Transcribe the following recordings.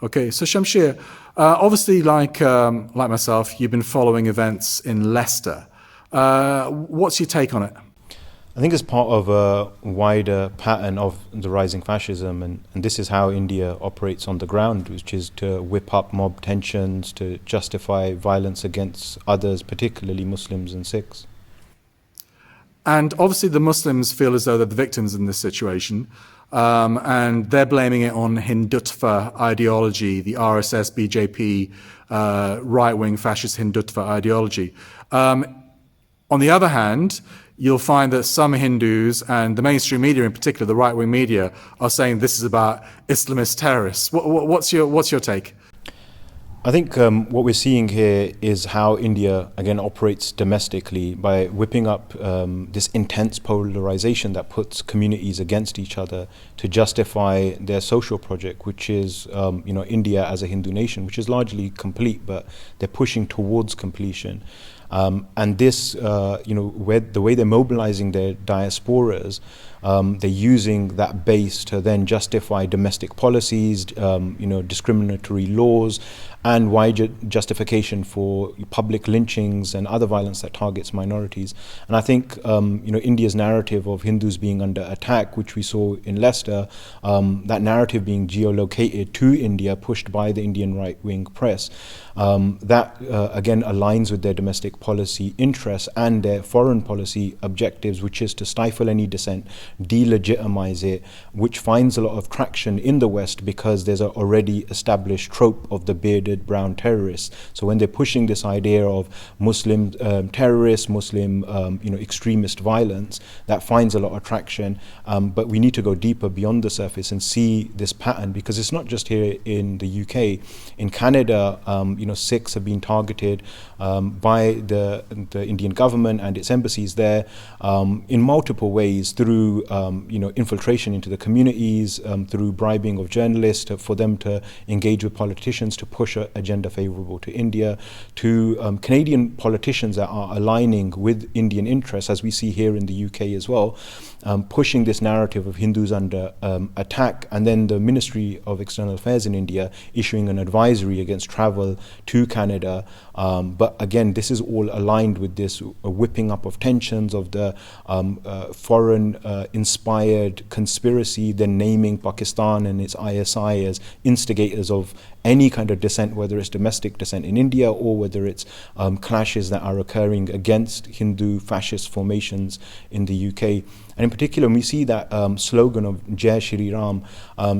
Okay, so Shamsher, obviously, like myself, you've been following events in Leicester. What's your take on it? I think it's part of a wider pattern of the rising fascism, and this is how India operates on the ground, which is to whip up mob tensions, to justify violence against others, particularly Muslims and Sikhs. And obviously the Muslims feel as though they're the victims in this situation, and they're blaming it on Hindutva ideology, the RSS, BJP, right-wing fascist Hindutva ideology. On the other hand, you'll find that some Hindus, and the mainstream media in particular, the right-wing media, are saying this is about Islamist terrorists. What's your take? I think what we're seeing here is how India, again, operates domestically by whipping up this intense polarization that puts communities against each other to justify their social project, which is, India as a Hindu nation, which is largely complete, but they're pushing towards completion. And this, the way they're mobilizing their diasporas, they're using that base to then justify domestic policies, discriminatory laws, and wide justification for public lynchings and other violence that targets minorities. And I think, India's narrative of Hindus being under attack, which we saw in Leicester, that narrative being geolocated to India, pushed by the Indian right-wing press, that again aligns with their domestic policy interests and their foreign policy objectives, which is to stifle any dissent, delegitimize it, which finds a lot of traction in the West because there's an already established trope of the bearded brown terrorists. So when they're pushing this idea of Muslim terrorists, Muslim extremist violence, that finds a lot of traction. But we need to go deeper beyond the surface and see this pattern, because it's not just here in the UK. In Canada, Sikhs have been targeted by the Indian government and its embassies there in multiple ways, through infiltration into the communities, through bribing of journalists for them to engage with politicians to push an agenda favorable to India, to Canadian politicians that are aligning with Indian interests, as we see here in the UK as well, pushing this narrative of Hindus under attack, and then the Ministry of External Affairs in India issuing an advisory against travel to Canada. But again, this is all aligned with this whipping up of tensions, of the foreign inspired conspiracy, then naming Pakistan and its ISI as instigators of any kind of dissent, whether it's domestic dissent in India or whether it's clashes that are occurring against Hindu fascist formations in the UK. And in particular, when we see that slogan of Jai Shri Ram,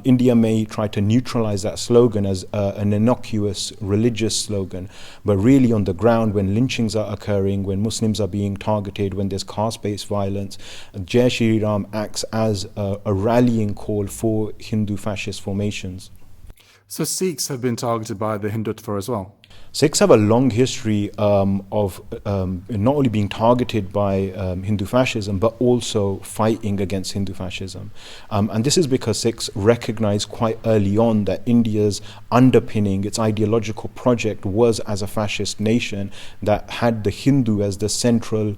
India may try to neutralize that slogan as an innocuous religious slogan, but really on the ground, when lynchings are occurring, when Muslims are being targeted, when there's caste-based violence, Jai Shri Ram acts as a rallying call for Hindu fascist formations. So Sikhs have been targeted by the Hindutva as well? Sikhs have a long history of not only being targeted by Hindu fascism, but also fighting against Hindu fascism. And this is because Sikhs recognize quite early on that India's underpinning, its ideological project, was as a fascist nation that had the Hindu as the central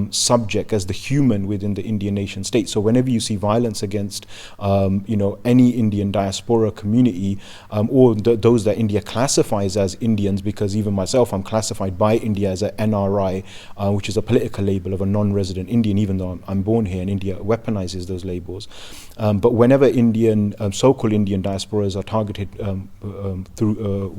subject, as the human within the Indian nation state. So whenever you see violence against any Indian diaspora community, or those that India classifies as Indians, because even myself, I'm classified by India as a NRI, which is a political label of a non-resident Indian, even though I'm born here, and India weaponizes those labels. But whenever Indian, so-called Indian diasporas are targeted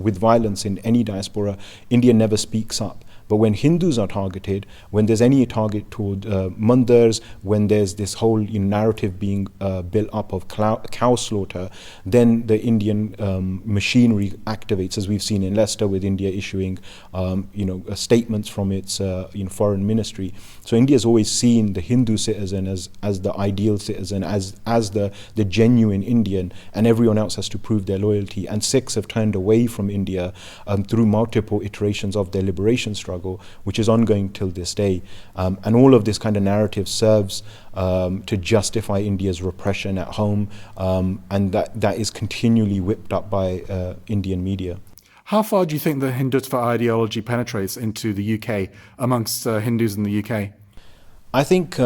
with violence in any diaspora, India never speaks up. But when Hindus are targeted, when there's any target toward mandars, when there's this whole narrative being built up of cow slaughter, then the Indian machinery activates, as we've seen in Leicester, with India issuing statements from its foreign ministry. So India's always seen the Hindu citizen as the ideal citizen, as the genuine Indian, and everyone else has to prove their loyalty. And Sikhs have turned away from India through multiple iterations of their liberation struggle, which is ongoing till this day. And all of this kind of narrative serves to justify India's repression at home, and that is continually whipped up by Indian media. How far do you think the Hindutva ideology penetrates into the UK amongst Hindus in the UK? I think,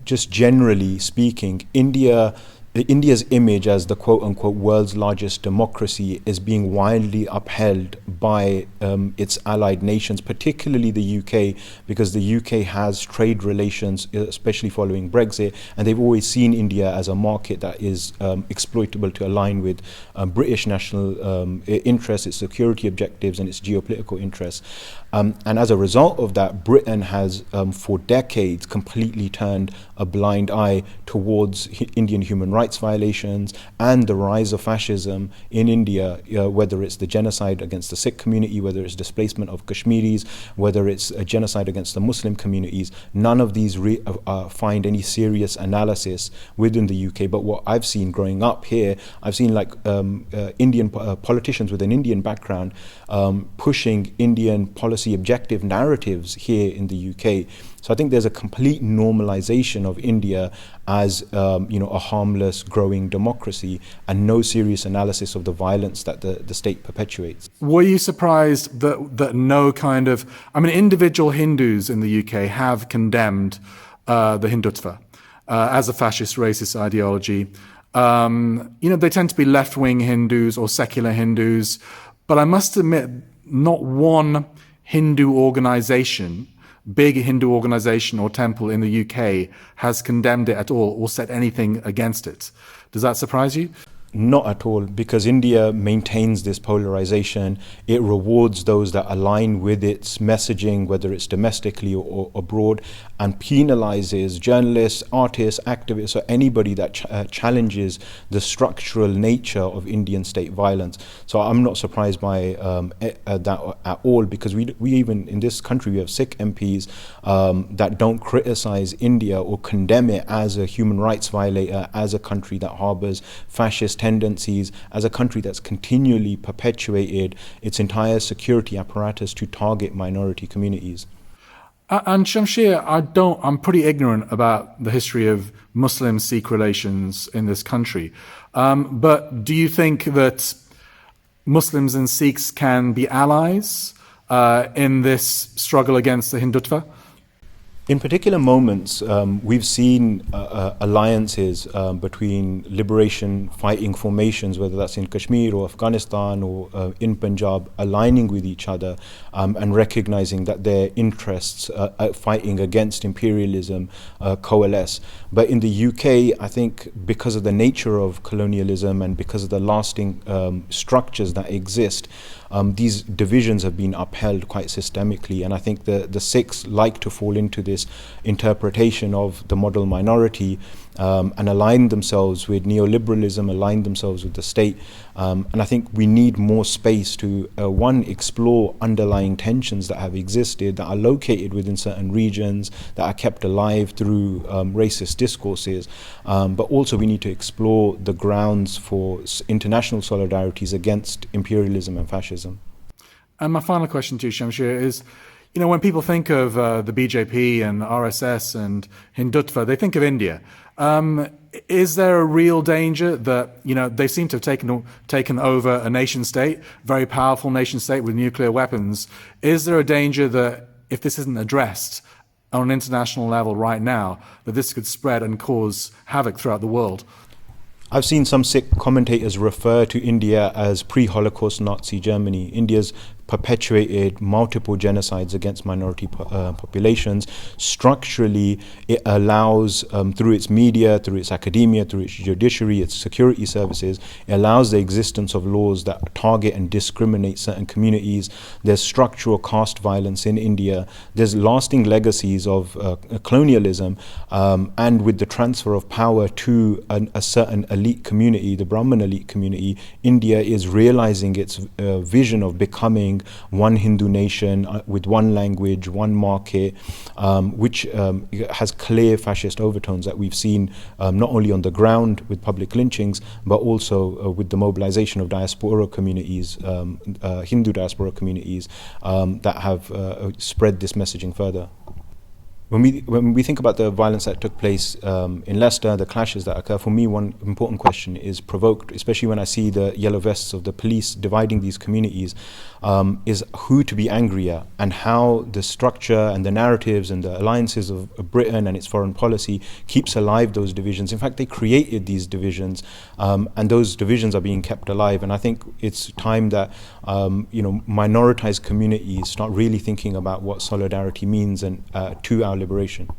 just generally speaking, India India's image as the quote-unquote world's largest democracy is being widely upheld by its allied nations, particularly the UK, because the UK has trade relations, especially following Brexit, and they've always seen India as a market that is exploitable to align with British national interests, its security objectives, and its geopolitical interests. And as a result of that, Britain has, for decades, completely turned a blind eye towards Indian human rights violations and the rise of fascism in India, whether it's the genocide against the Sikh community, whether it's displacement of Kashmiris, whether it's a genocide against the Muslim communities. None of these find any serious analysis within the UK. But what I've seen growing up here, I've seen like Indian politicians with an Indian background pushing Indian policy objective narratives here in the UK. So I think there's a complete normalization of India as a harmless, growing democracy, and no serious analysis of the violence that the state perpetuates. Were you surprised that no kind of, individual Hindus in the UK have condemned the Hindutva as a fascist, racist ideology? They tend to be left-wing Hindus or secular Hindus, but I must admit, not one Hindu organization, big Hindu organization or temple in the UK has condemned it at all or said anything against it. Does that surprise you? Not at all, because India maintains this polarization. It rewards those that align with its messaging, whether it's domestically or abroad, and penalizes journalists, artists, activists, or anybody that challenges the structural nature of Indian state violence. So I'm not surprised by that at all, because we even in this country, we have Sikh MPs that don't criticize India or condemn it as a human rights violator, as a country that harbors fascist tendencies, as a country that's continually perpetuated its entire security apparatus to target minority communities. And Shamsher, I'm pretty ignorant about the history of Muslim-Sikh relations in this country. But do you think that Muslims and Sikhs can be allies in this struggle against the Hindutva? In particular moments, we've seen alliances between liberation fighting formations, whether that's in Kashmir or Afghanistan or in Punjab, aligning with each other and recognizing that their interests fighting against imperialism coalesce. But in the UK, I think because of the nature of colonialism and because of the lasting structures that exist, these divisions have been upheld quite systemically, and I think the Sikhs like to fall into this interpretation of the model minority and align themselves with neoliberalism, align themselves with the state. And I think we need more space to, one, explore underlying tensions that have existed, that are located within certain regions, that are kept alive through racist discourses. But also we need to explore the grounds for international solidarities against imperialism and fascism. And my final question to you, Shamsher, is, when people think of the BJP and RSS and Hindutva, they think of India. Is there a real danger that, they seem to have taken over a nation state, very powerful nation state with nuclear weapons? Is there a danger that if this isn't addressed on an international level right now, that this could spread and cause havoc throughout the world? I've seen some Sikh commentators refer to India as pre-Holocaust Nazi Germany. India's perpetuated multiple genocides against minority populations. Structurally, it allows, through its media, through its academia, through its judiciary, its security services, it allows the existence of laws that target and discriminate certain communities. There's structural caste violence in India. There's lasting legacies of colonialism, and with the transfer of power to a certain elite community, the Brahmin elite community, India is realizing its vision of becoming one Hindu nation with one language, one market, which has clear fascist overtones that we've seen not only on the ground with public lynchings, but also with the mobilization of diaspora communities, Hindu diaspora communities that have spread this messaging further. when we think about the violence that took place in Leicester, the clashes that occur, for me, one important question is provoked, especially when I see the yellow vests of the police dividing these communities, is who to be angry at, and how the structure and the narratives and the alliances of Britain and its foreign policy keeps alive those divisions. In fact, they created these divisions, and those divisions are being kept alive. And I think it's time that minoritized communities start really thinking about what solidarity means and to our liberation.